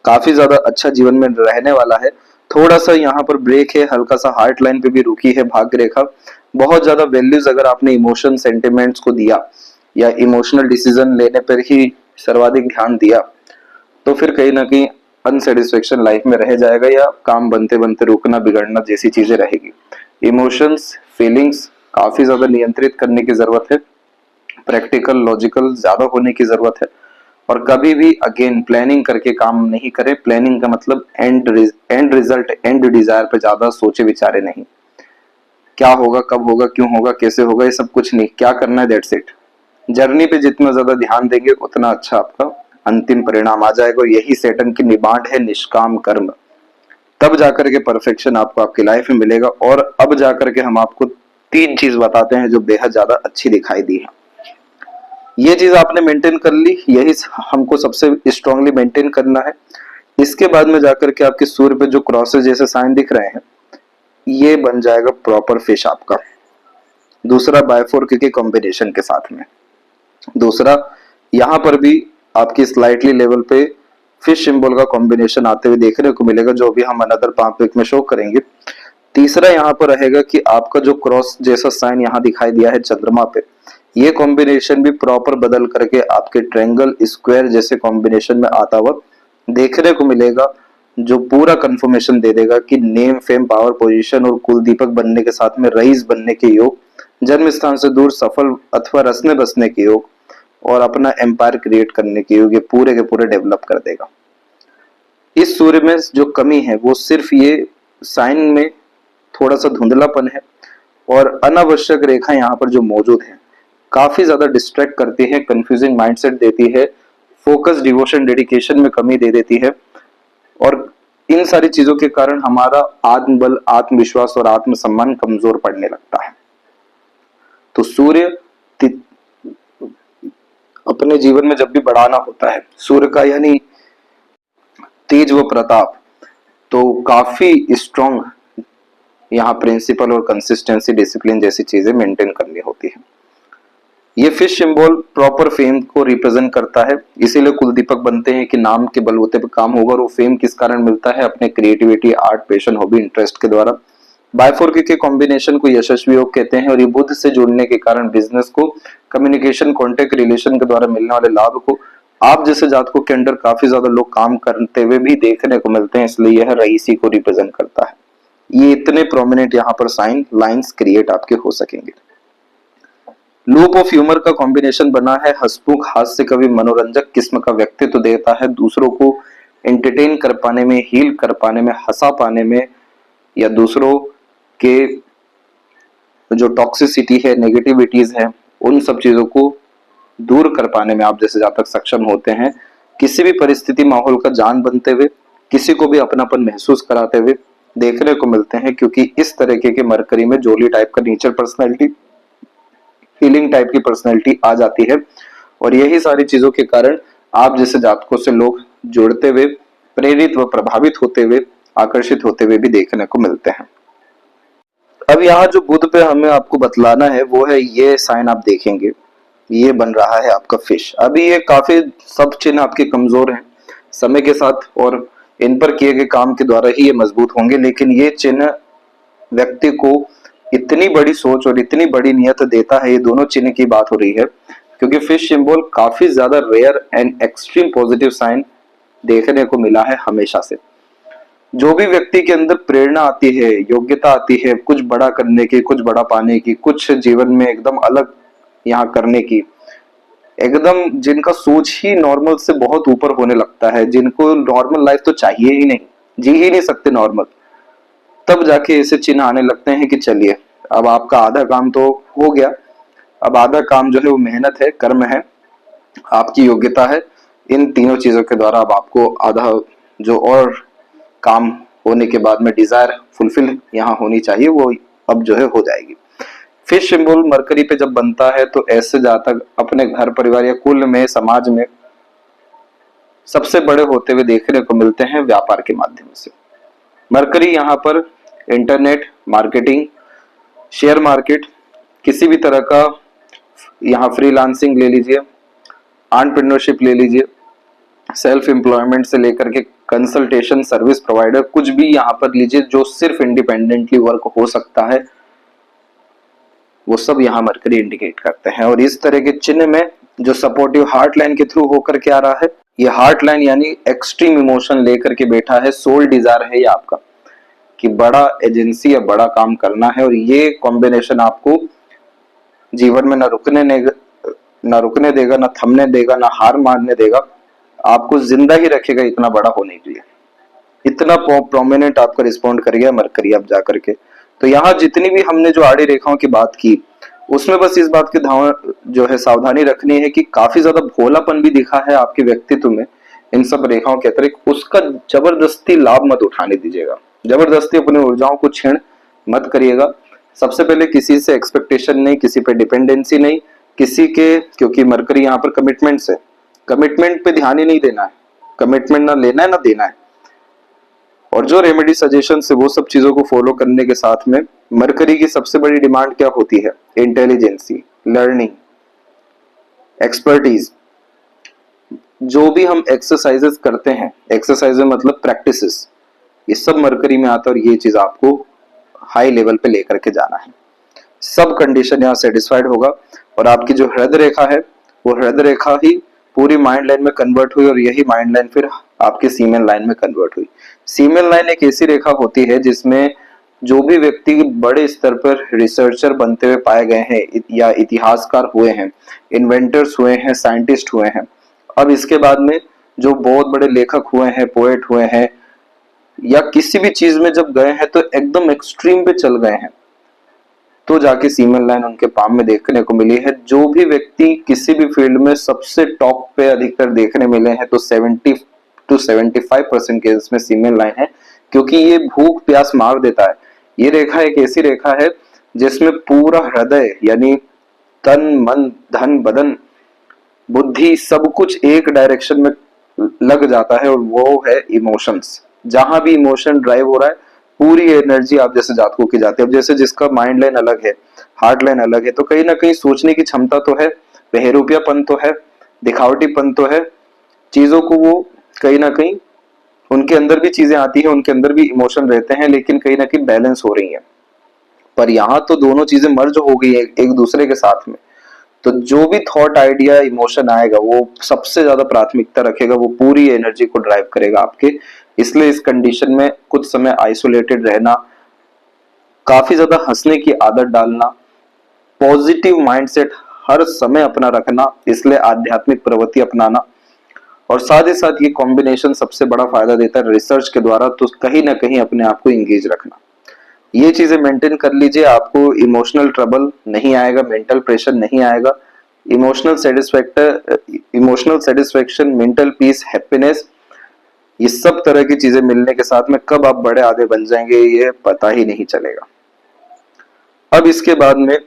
काफी ज्यादा अच्छा जीवन में रहने वाला है। थोड़ा सा यहाँ पर ब्रेक है, हल्का सा हार्ट लाइन पे भी रुकी है भाग्य रेखा। बहुत ज्यादा वैल्यूज अगर आपने इमोशन, सेंटिमेंट्स को दिया या इमोशनल डिसीजन लेने पर ही सर्वाधिक ध्यान दिया, तो फिर कहीं ना कहीं अनसेटिस्फेक्शन लाइफ में रह जाएगा, या काम बनते बनते रुकना, बिगड़ना जैसी चीजें रहेगी। इमोशंस, फीलिंग्स काफी ज्यादा नियंत्रित करने की जरूरत है, प्रैक्टिकल, लॉजिकल ज्यादा होने की जरूरत है, और कभी भी अगेन प्लानिंग करके काम नहीं करें। प्लानिंग का मतलब एंड रिजल्ट, एंड डिजायर पे ज्यादा सोचे विचारे नहीं। क्या होगा, कब होगा, क्यों होगा, कैसे होगा, ये सब कुछ नहीं, क्या करना है दैट्स इट। जर्नी पे जितना ज्यादा ध्यान देंगे उतना अच्छा आपका अंतिम परिणाम आ जाएगा, और यही सैटर्न की डिमांड है, निष्काम कर्म। तब जाकर के परफेक्शन आपको आपकी लाइफ में मिलेगा। और अब जाकर के हम आपको 3 चीज बताते हैं जो बेहद ज्यादा अच्छी दिखाई दी है। ये चीज आपने मेंटेन कर ली, यही हमको सबसे स्ट्रांगली मेंटेन करना है। इसके बाद में जाकर के आपके सूर्य पे जो क्रॉसेस जैसे साइन दिख रहे हैं, ये बन जाएगा प्रॉपर फिश आपका। दूसरा बायफोर्क के कॉम्बिनेशन के साथ में। दूसरा यहाँ पर भी आपकी स्लाइटली लेवल पे फिश सिंबल का कॉम्बिनेशन आते हुए देखने को मिलेगा, जो भी हम अनदर 5 वीक में शो करेंगे। तीसरा यहाँ पर रहेगा कि आपका जो क्रॉस जैसा साइन यहाँ दिखाई दिया है चंद्रमा पे, ये कॉम्बिनेशन भी प्रॉपर बदल करके आपके ट्रायंगल, स्क्वायर जैसे कॉम्बिनेशन में आता हुआ देखने को मिलेगा, जो पूरा कंफर्मेशन दे देगा कि नेम, फेम, पावर पोजीशन और कुल दीपक बनने के साथ में रईस बनने के योग, जन्म स्थान से दूर सफल अथवा रसने बसने के योग, और अपना एम्पायर क्रिएट करने के योग, ये पूरे के पूरे डेवलप कर देगा। इस सूर्य में जो कमी है वो सिर्फ ये साइन में थोड़ा सा धुंधलापन है, और अनावश्यक रेखा यहाँ पर जो मौजूद है काफी ज्यादा डिस्ट्रैक्ट करती है, कंफ्यूजिंग माइंडसेट देती है, फोकस, डिवोशन, डेडिकेशन में कमी दे देती है, और इन सारी चीजों के कारण हमारा आत्मबल, आत्मविश्वास और आत्मसम्मान कमजोर पड़ने लगता है। तो सूर्य अपने जीवन में जब भी बढ़ाना होता है, सूर्य का यानी तेज व प्रताप, तो काफी स्ट्रॉन्ग यहाँ प्रिंसिपल और कंसिस्टेंसी, डिसिप्लिन जैसी चीजें मेंटेन करनी होती है। ये फिश सिंबल प्रॉपर फेम को रिप्रेजेंट करता है, इसीलिए कुलदीपक बनते हैं कि नाम के बलबूते पे काम होगा। और वो फेम किस कारण मिलता है? अपने creativity, art, passion, hobby, interest के द्वारा। बायफोर के कॉम्बिनेशन को यशस्वी योग कहते हैं और ये बुध से जुड़ने के कारण बिजनेस को, कम्युनिकेशन, कॉन्टेक्ट, रिलेशन के द्वारा मिलने वाले लाभ को आप जैसे जातकों के अंडर काफी ज्यादा लोग काम करते हुए भी देखने को मिलते हैं, इसलिए यह रईसी को रिप्रेजेंट करता है। ये इतने प्रोमिनेंट यहाँ पर साइन लाइंस क्रिएट आपके हो सकेंगे। लूप ऑफ ह्यूमर का कॉम्बिनेशन बना है, हंसमुख, हास्य कवि, मनोरंजक किस्म का व्यक्तित्व देता है, दूसरों को एंटरटेन कर पाने में, हील कर पाने में, हंसा पाने में, या दूसरों के जो टॉक्सिसिटी है, नेगेटिविटीज है, उन सब चीजों को दूर कर पाने में आप जैसे जातक सक्षम होते हैं। किसी भी परिस्थिति, माहौल का जान बनते हुए, किसी को भी अपनापन महसूस कराते हुए देखने को मिलते हैं, क्योंकि इस तरीके के मरकरी में जोली टाइप का नेचर पर्सनैलिटी, हीलिंग टाइप की पर्सनैलिटी आ जाती है। और यही सारी चीजों के कारण आप जैसे जातकों से लोग जुड़ते हुए, प्रेरित व प्रभावित होते हुए, आकर्षित होते हुए भी देखने को मिलते हैं। अब यहाँ जो बुध पे हमें आपको बतलाना है वो है ये साइन, आप देखेंगे ये बन रहा है आपका फिश। अभी ये काफी सब चिन्ह आपके कमजोर हैं समय के साथ, और इन पर किए गए काम के द्वारा ही ये मजबूत होंगे, लेकिन ये चिन्ह व्यक्ति को इतनी बड़ी सोच और इतनी बड़ी नियत देता है। ये दोनों चिन्ह की बात हो रही है, क्योंकि फिश सिंबल काफी ज्यादा rare and extreme positive sign देखने को मिला है हमेशा से। जो भी व्यक्ति के अंदर प्रेरणा आती है, योग्यता आती है कुछ बड़ा करने की, कुछ बड़ा पाने की, कुछ जीवन में एकदम अलग यहाँ करने की, एकदम जिनका सोच ही नॉर्मल से बहुत ऊपर होने लगता है, जिनको नॉर्मल लाइफ तो चाहिए ही नहीं, जी ही नहीं सकते नॉर्मल, तब जाके ऐसे चिन्ह आने लगते हैं कि चलिए अब आपका आधा काम तो हो गया, अब आधा काम जो है वो मेहनत है, कर्म है, आपकी योग्यता है। इन तीनों चीजों के द्वारा अब आपको आधा जो और काम होने के बाद में डिजायर फुलफिल यहाँ होनी चाहिए, वो अब जो है हो जाएगी। फिश सिंबल मरकरी पे जब बनता है तो ऐसे जातक अपने घर परिवार या कुल में, समाज में सबसे बड़े होते हुए देखने को मिलते हैं व्यापार के माध्यम से। मरकरी यहाँ पर इंटरनेट मार्केटिंग, शेयर मार्केट, किसी भी तरह का यहाँ फ्रीलांसिंग ले लीजिए, एंटरप्रेन्योरशिप ले लीजिए, सेल्फ एम्प्लॉयमेंट से लेकर के कंसल्टेशन सर्विस प्रोवाइडर, कुछ भी यहाँ पर लीजिए जो सिर्फ इंडिपेंडेंटली वर्क हो सकता है, वो सब यहाँ मरकरी इंडिकेट करते हैं। और इस तरह के चिन्ह में जो सपोर्टिव हार्ट लाइन के थ्रू होकर के आ रहा है, ये हार्ट लाइन यानी एक्सट्रीम इमोशन लेकर के बैठा है, सोल डिजायर है ये आपका कि बड़ा एजेंसी या बड़ा काम करना है। और ये कॉम्बिनेशन आपको जीवन में ना रुकने देगा, ना थमने देगा, ना हार मानने देगा, आपको जिंदा ही रखेगा इतना बड़ा होने के लिए। इतना प्रोमिनेंट आपका रिस्पॉन्ड कर गया मरकरी अब जा करके। तो यहाँ जितनी भी हमने जो आड़ी रेखाओं की बात की, उसमें बस इस बात की जो है सावधानी रखनी है कि काफी ज्यादा भोलापन भी दिखा है आपके व्यक्तित्व में इन सब रेखाओं के अतिरिक्त, उसका जबरदस्ती लाभ मत उठाने दीजिएगा, जबरदस्ती अपनी ऊर्जाओं को छीन मत करिएगा। सबसे पहले किसी से एक्सपेक्टेशन नहीं, किसी पे डिपेंडेंसी नहीं, किसी के, क्योंकि मरकरी यहाँ पर कमिटमेंट से, कमिटमेंट पे ध्यान ही नहीं देना है, कमिटमेंट ना लेना है ना देना है। और जो रेमेडी सजेशन है वो सब चीजों को फॉलो करने के साथ में मरकरी की सबसे बड़ी डिमांड क्या होती है? Intelligence, learning, expertise. जो भी हम एक्सरसाइजेस करते हैं, एक्सरसाइज मतलब प्रैक्टिसेस, ये सब मरकरी में आता है। और ये चीज आपको हाई लेवल पे लेकर के जाना है, सब कंडीशन यहाँ सेटिस्फाइड होगा। और आपकी जो हृदय रेखा है वो हृदय रेखा ही पूरी माइंड लाइन में कन्वर्ट हुई, और यही माइंड लाइन फिर आपके सीमेन लाइन में कन्वर्ट हुई। सीमेन लाइन एक ऐसी रेखा होती है जिसमें जो भी व्यक्ति बड़े स्तर पर रिसर्चर बनते हुए पाए गए हैं, या इतिहासकार हुए हैं, इन्वेंटर्स हुए हैं, साइंटिस्ट हुए हैं, अब इसके बाद में जो बहुत बड़े लेखक हुए हैं, पोएट हुए हैं, या किसी भी चीज में जब गए हैं तो एकदम एक्सट्रीम पे चल गए हैं, तो जाके सीमेन लाइन उनके पाम में देखने को मिली है। जो भी व्यक्ति किसी भी फील्ड में सबसे टॉप पे अधिकतर देखने मिले हैं, तो 70 to 75% केस में सीमेन लाइन है, क्योंकि ये भूख प्यास मार देता है। ये रेखा एक ऐसी रेखा है जिसमें पूरा हृदय यानी तन मन धन बदन बुद्धि सब कुछ एक डायरेक्शन में लग जाता है, और वो है इमोशंस। जहां भी इमोशन ड्राइव हो रहा है पूरी एनर्जी आप जैसे जातकों की जाती है। अब जैसे जिसका माइंड लाइन अलग है, हार्ट लाइन अलग है, तो कहीं ना कहीं सोचने की क्षमता तो है, बहरूपियापन तो है, दिखावटीपन तो है, चीजों को वो कहीं ना कहीं उनके अंदर भी चीजें आती है, उनके अंदर भी इमोशन रहते हैं, लेकिन कहीं ना कहीं बैलेंस हो रही है। पर यहाँ तो दोनों चीजें मर्ज हो गई है एक दूसरे के साथ में, तो जो भी थॉट आइडिया इमोशन आएगा वो सबसे ज्यादा प्राथमिकता रखेगा, वो पूरी एनर्जी को ड्राइव करेगा आपके। इसलिए इस कंडीशन में कुछ समय आइसोलेटेड रहना, काफी ज्यादा हंसने की आदत डालना, पॉजिटिव माइंडसेट हर समय अपना रखना, इसलिए आध्यात्मिक प्रवृत्ति अपनाना, और साथ ही साथ ये कॉम्बिनेशन सबसे बड़ा फायदा देता है रिसर्च के द्वारा, तो कहीं ना कहीं अपने आप को एंगेज रखना। ये चीजें मेंटेन कर लीजिए, आपको इमोशनल ट्रबल नहीं आएगा, मेंटल प्रेशर नहीं आएगा, emotional satisfaction, mental peace, happiness, ये सब तरह की चीजें मिलने के साथ में कब आप बड़े आधे बन जाएंगे ये पता ही नहीं चलेगा। अब इसके बाद में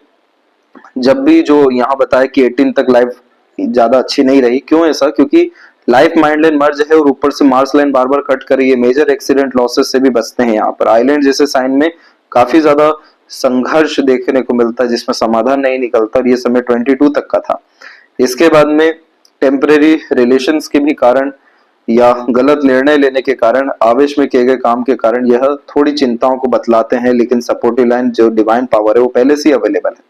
जब भी जो यहाँ बताया कि 18 तक लाइफ ज्यादा अच्छी नहीं रही, क्यों ऐसा? क्योंकि लाइफ माइंड लाइन मर्ज है और ऊपर से मार्स लाइन बार बार कट कर रही है, मेजर एक्सीडेंट लॉसेस से भी बचते हैं। यहाँ पर आइलैंड जैसे साइन में काफी ज्यादा संघर्ष देखने को मिलता है जिसमें समाधान नहीं निकलता, और ये समय 22 तक का था। इसके बाद में टेम्परेरी रिलेशंस के भी कारण या गलत निर्णय लेने के कारण, आवेश में किए गए काम के कारण यह थोड़ी चिंताओं को बतलाते हैं, लेकिन सपोर्टिव लाइन जो डिवाइन पावर है वो पहले से ही अवेलेबल है,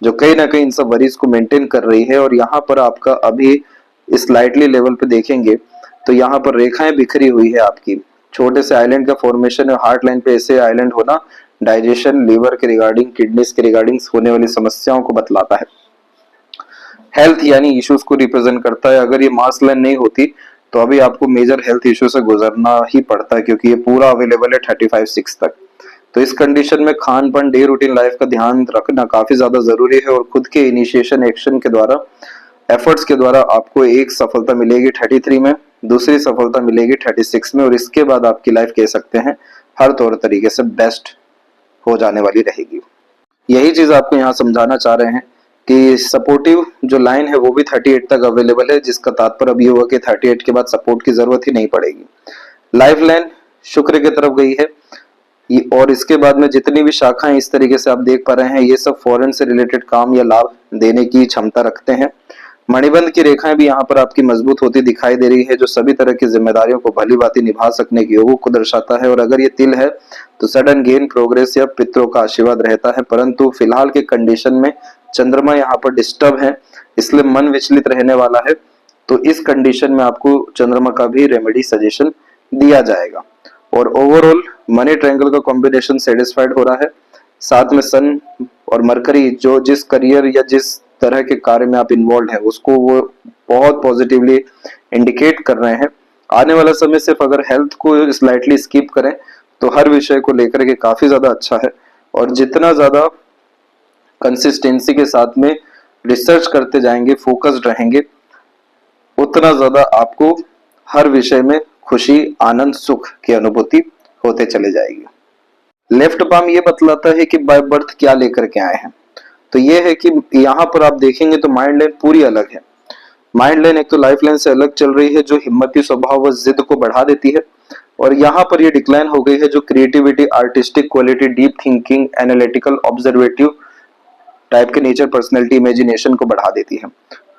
जो कहीं ना कहीं इन सब वरीज को मेंटेन कर रही है। और यहाँ पर आपका अभी स्लाइटली लेवल पे देखेंगे तो यहाँ पर रेखाएं बिखरी हुई है आपकी, छोटे से आइलैंड का फॉर्मेशन है। हार्ट लाइन पे ऐसे आइलैंड होना डाइजेशन, लीवर के रिगार्डिंग, किडनीज के रिगार्डिंग होने वाली समस्याओं को बतलाता है। हेल्थ यानी इश्यूज को रिप्रेजेंट करता है। अगर ये मार्स लाइन नहीं होती तो अभी आपको मेजर हेल्थ इश्यू से गुजरना ही पड़ता है, क्योंकि ये पूरा अवेलेबल है 35-6 तक। तो इस कंडीशन में खान पान, डे रूटीन लाइफ का ध्यान रखना काफी ज्यादा जरूरी है, और खुद के इनिशिएशन एक्शन के द्वारा, एफर्ट्स के द्वारा आपको एक सफलता मिलेगी 33 में, दूसरी सफलता मिलेगी 36 में, और इसके बाद आपकी लाइफ कह सकते हैं हर तौर तरीके से बेस्ट हो जाने वाली रहेगी। यही चीज आपको यहाँ समझाना चाह रहे हैं कि सपोर्टिव जो लाइन है वो भी 38 तक अवेलेबल है, जिसका तात्पर्य अब ये हुआ कि 38 के बाद सपोर्ट की जरूरत ही नहीं पड़ेगी। लाइफ लाइन शुक्र की तरफ गई है, और इसके बाद में जितनी भी शाखाएं इस तरीके से आप देख पा रहे हैं, ये सब फॉरेन से रिलेटेड काम या लाभ देने की क्षमता रखते हैं। मणिबंध की रेखाएं भी यहाँ पर आपकी मजबूत होती दिखाई दे रही है, जो सभी तरह की जिम्मेदारियों को भली भांति निभा सकने की योग को दर्शाता है। और अगर ये तिल है तो सडन गेन, प्रोग्रेस या पितरों का आशीर्वाद रहता है। परंतु फिलहाल के कंडीशन में चंद्रमा यहाँ पर डिस्टर्ब है, इसलिए मन विचलित रहने वाला है। तो इस कंडीशन में आपको चंद्रमा का भी रेमेडी सजेशन दिया जाएगा। और ओवरऑल मनी ट्रायंगल का कॉम्बिनेशन सेटिस्फाइड हो रहा है। साथ में सन और मरकरी जो जिस करियर या जिस तरह के कार्य में आप इन्वॉल्व हैं उसको वो बहुत पॉजिटिवली इंडिकेट कर रहे हैं। आने वाला समय सिर्फ अगर हेल्थ को स्लाइटली स्किप करें तो हर विषय को लेकर के काफी ज्यादा अच्छा है। और जितना ज्यादा कंसिस्टेंसी के साथ में रिसर्च करते जाएंगे, फोकस्ड रहेंगे, उतना ज्यादा आपको हर विषय में खुशी, आनंद, सुख की अनुभूति होते चले जाएगी। लेफ्ट पाम ये बतलाता है कि बाय बर्थ क्या लेकर के आए हैं। तो ये है कि यहाँ पर आप देखेंगे तो माइंड लाइन पूरी अलग है। माइंड लाइन एक तो लाइफ लाइन से अलग चल रही है, जो हिम्मती स्वभाव व जिद को बढ़ा देती है, और यहाँ पर ये डिक्लाइन हो गई है जो creativity, artistic quality, deep thinking, analytical, observative type के नेचर, पर्सनैलिटी, इमेजिनेशन को बढ़ा देती है।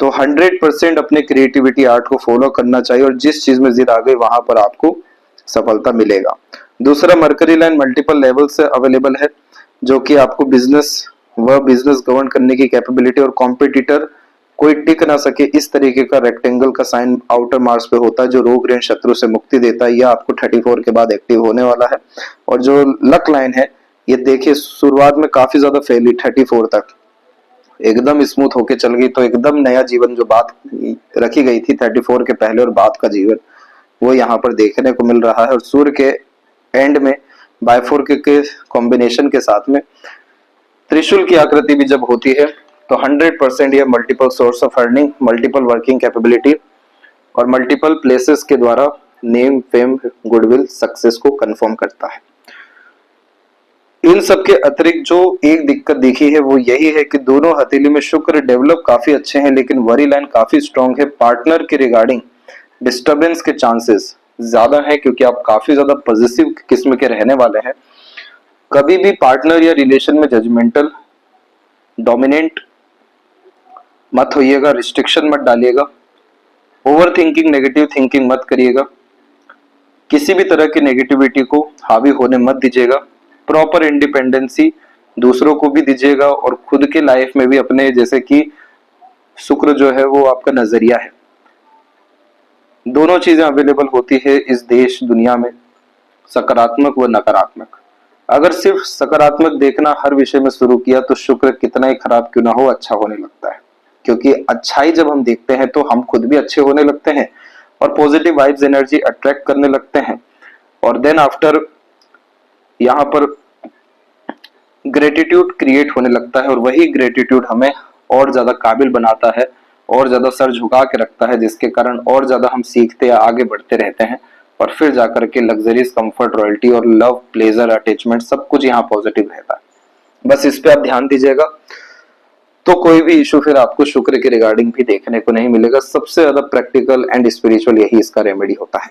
तो 100% अपने क्रिएटिविटी, आर्ट को फॉलो करना चाहिए, और जिस चीज में जिद आ गई वहां पर आपको सफलता मिलेगा। दूसरा, मरकरी लाइन मल्टीपल लेवल से अवेलेबल है, जो कि आपको बिजनेस गवर्न करने की कैपेबिलिटी, और कॉम्पिटिटर कोई टिक ना सके इस तरीके का रेक्टेंगल का साइन आउटर मार्स पे होता है, जो रोग ऋण शत्रु से मुक्ति देता है। यह आपको 34 के बाद एक्टिव होने वाला है। और जो लक लाइन है ये देखिए शुरुआत में काफी ज्यादा फैली, 34 तक एकदम स्मूथ होके चल गई, तो एकदम नया जीवन जो बात रखी गई थी 34 के पहले और बाद का जीवन, वो यहाँ पर देखने को मिल रहा है। और सूर्य के एंड में बायफोर के कॉम्बिनेशन के साथ में त्रिशूल की आकृति भी जब होती है तो 100% यह multiple source of earning, multiple working capability और मल्टीपल प्लेसेस के द्वारा नेम, फेम, गुडविल, सक्सेस को कंफर्म करता है। इन सब के अतिरिक्त जो एक दिक्कत देखी है वो यही है कि दोनों हथेली में शुक्र डेवलप काफी अच्छे हैं, लेकिन वरी लाइन काफी स्ट्रांग है। पार्टनर के रिगार्डिंग डिस्टरबेंस के चांसेस ज्यादा है, क्योंकि आप काफी ज्यादा पॉजिटिव किस्म के रहने वाले हैं। कभी भी पार्टनर या रिलेशन में जजमेंटल, डोमिनेंट मत होइएगा, रिस्ट्रिक्शन मत डालिएगा, ओवर थिंकिंग, नेगेटिव थिंकिंग मत करिएगा, किसी भी तरह की नेगेटिविटी को हावी होने मत दीजिएगा। प्रॉपर इंडिपेंडेंसी दूसरों को भी दीजिएगा और खुद के लाइफ में भी अपने, जैसे कि शुक्र जो है वो आपका नजरिया है। दोनों चीजें अवेलेबल होती है इस देश दुनिया में, सकारात्मक व नकारात्मक। अगर सिर्फ सकारात्मक देखना हर विषय में शुरू किया तो शुक्र कितना ही खराब क्यों ना हो अच्छा होने लगता है, क्योंकि अच्छाई जब हम देखते हैं तो हम खुद भी अच्छे होने लगते हैं और पॉजिटिव वाइब्स एनर्जी अट्रैक्ट करने लगते हैं। और देन आफ्टर यहाँ पर ग्रेटिट्यूड क्रिएट होने लगता है और वही ग्रेटिट्यूड हमें और ज्यादा काबिल बनाता है, और ज्यादा सर झुका के रखता है, जिसके कारण और ज्यादा हम सीखते या आगे बढ़ते रहते हैं। और फिर जाकर के लग्जरीज, कंफर्ट, रॉयल्टी और लव, प्लेजर, अटैचमेंट सब कुछ यहाँ पॉजिटिव रहता है। बस इस पे आप ध्यान दीजिएगा तो कोई भी इशू फिर आपको शुक्र के रिगार्डिंग भी देखने को नहीं मिलेगा। सबसे ज्यादा प्रैक्टिकल एंड स्पिरिचुअल यही इसका रेमेडी होता है।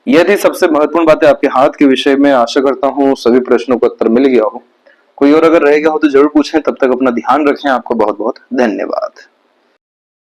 यदि सबसे महत्वपूर्ण बात है आपके हाथ के विषय में। आशा करता हूँ सभी प्रश्नों का उत्तर मिल गया हो। कोई और अगर रह गया हो तो जरूर पूछें। तब तक अपना ध्यान रखें। आपका बहुत बहुत धन्यवाद।